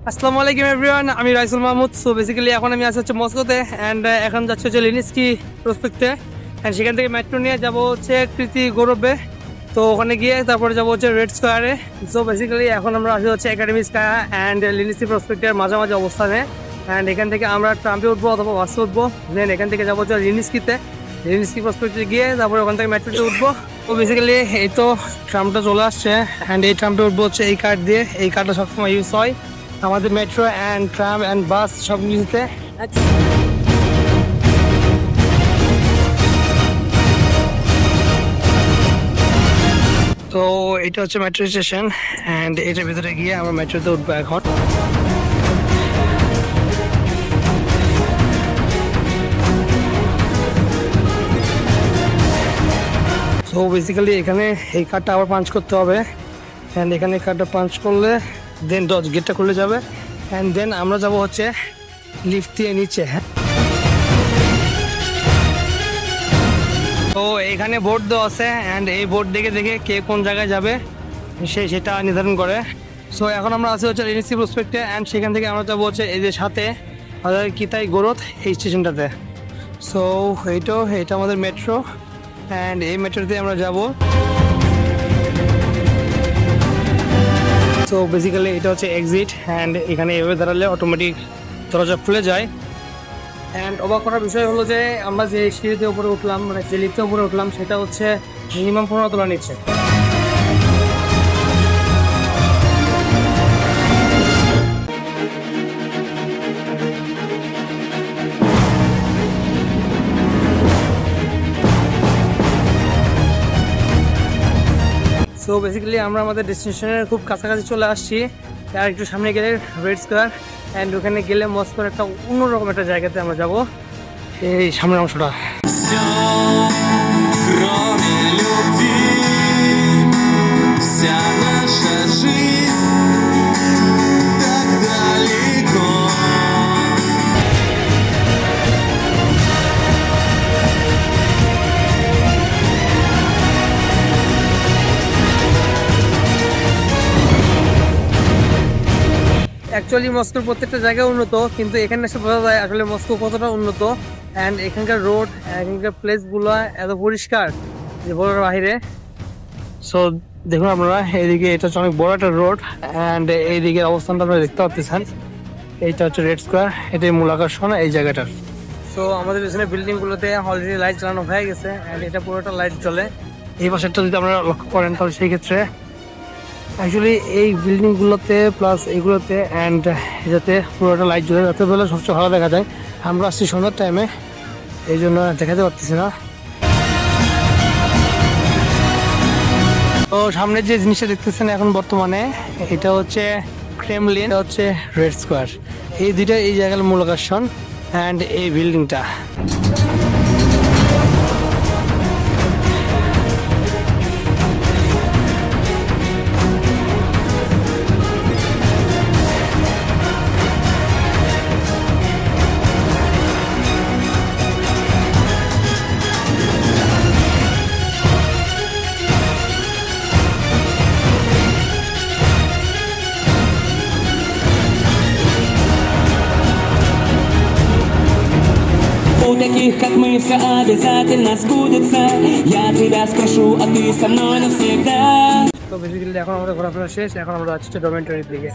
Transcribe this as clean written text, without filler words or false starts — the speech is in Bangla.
আসসালামু আলাইকুম এভরিওয়ান, আমি রাইসুল মাহমুদ। সো বেসিক্যালি এখন আমি আছি হচ্ছে মস্কোতে অ্যান্ড এখন যাচ্ছে হচ্ছে লিনিস্কি প্রসপেক্টে অ্যান্ড সেখান থেকে মেট্রো নিয়ে যাব হচ্ছে কৃতি গৌরবে। তো ওখানে গিয়ে তারপরে যাবো হচ্ছে রেড স্কোয়ারে। সো বেসিক্যালি এখন আমরা আসি হচ্ছে একাডেমি স্কোয়ার অ্যান্ড লিনিস্কি প্রসপেক্টের মাঝামাঝি অবস্থানে অ্যান্ড এখান থেকে আমরা ট্রাম্পে উঠবো অথবা বাসে উঠবো। দেন এখান থেকে যাবো হচ্ছে লিনিস্কিতে, লিনিস্কি প্রসপেক্টে গিয়ে তারপরে ওখান থেকে মেট্রোতে উঠবো। তো বেসিক্যালি এই তো ট্রামটা চলে আসছে অ্যান্ড এই ট্রামটা উঠবো হচ্ছে এই কার্ড দিয়ে। এই কার্ডটা সবসময় ইউজ হয় আমাদের মেট্রো অ্যান্ড ট্রাম অ্যান্ড বাস সব কিছুতে। তো এটা হচ্ছে মেট্রো স্টেশন অ্যান্ড এটার ভিতরে গিয়ে আমরা মেট্রোতে উঠবো এখন। তো বেসিক্যালি এখানে এই কার্ডটা আবার পাঞ্চ করতে হবে অ্যান্ড এখানে কার্ডটা পাঞ্চ করলে দেন গেটটা খুলে যাবে অ্যান্ড দেন আমরা যাব হচ্ছে লিফট দিয়ে নিচে। হ্যাঁ, তো এখানে বোর্ড দেওয়া আছে অ্যান্ড এই বোর্ড দেখে দেখে কে কোন জায়গায় যাবে সেটা নির্ধারণ করে। সো এখন আমরা আছি হচ্ছে লিনিস্কি প্রসপেক্টে অ্যান্ড সেখান থেকে আমরা যাবো হচ্ছে এই যে সাথে কিতাই গোরত এই স্টেশনটাতে। সো এটা আমাদের মেট্রো অ্যান্ড এই মেট্রোতে আমরা যাব। সো বেসিক্যালি এটা হচ্ছে এক্সিট অ্যান্ড এখানে এভাবে দাঁড়ালে অটোমেটিক দরজা খুলে যায়। অ্যান্ড অবাক করার বিষয় হলো যে আমরা যে সিঁড়িতে উপরে উঠলাম, মানে যে লিফটের উপরে উঠলাম, সেটা হচ্ছে মিনিমাম 15 তলা নিচ্ছে। সো বেসিক্যালি আমরা আমাদের ডেস্টিনেশনের খুব কাছাকাছি চলে আসছি। আর একটু সামনে গেলে রেড স্কোয়ার অ্যান্ড ওখানে গেলে মস্কোর একটা অন্যরকম একটা জায়গাতে আমরা যাব। এই সামনের অংশটা অ্যাকচুয়ালি মস্কোর প্রত্যেকটা জায়গা উন্নত, কিন্তু এখানে এসে বোঝা যায় আসলে মস্কো কতটা উন্নত। অ্যান্ড এখানকার রোড, এখানকার প্লেসগুলো এত পরিষ্কার যে বলার বাহিরে। সো দেখুন আপনারা এইদিকে এটা হচ্ছে অনেক বড় একটা রোড অ্যান্ড এইদিকে অবস্থানটা আপনারা দেখতে পাচ্ছেন। এইটা হচ্ছে রেড স্কোয়ার, এটাই মূল আকর্ষণ এই জায়গাটার। সো আমাদের পেছনে বিল্ডিংগুলোতে অলরেডি লাইট চালানো হয়ে গেছে অ্যান্ড এটা পুরোটা লাইট জ্বলে। এই পাশেরটা যদি আপনারা লক্ষ্য করেন তাহলে সেই ক্ষেত্রে অ্যাকচুয়ালি এই বিল্ডিংগুলোতে প্লাস এইগুলোতে অ্যান্ড যাতে পুরোটা লাইট জ্বলে রাতের বেলা সবচেয়ে ভালো দেখা যায়। আমরা আসছি সন্ধ্যার টাইমে, এই জন্য দেখাতে পারতেছি না। তো সামনের যে জিনিসটা দেখতেছেন এখন বর্তমানে, এটা হচ্ছে ক্রেমলিন, এটা হচ্ছে রেড স্কোয়ার। এই দুইটা এই জায়গার মূল আকর্ষণ অ্যান্ড এই বিল্ডিংটা। У таких, как мы, все обязательно сбудется. Я тебя спрошу, а ты со мной навсегда. তো বেসিক্যালি এখন আমাদের ঘোরাফেরা শেষ, এখন আমরা যাচ্ছি ডরমেটরির দিকে।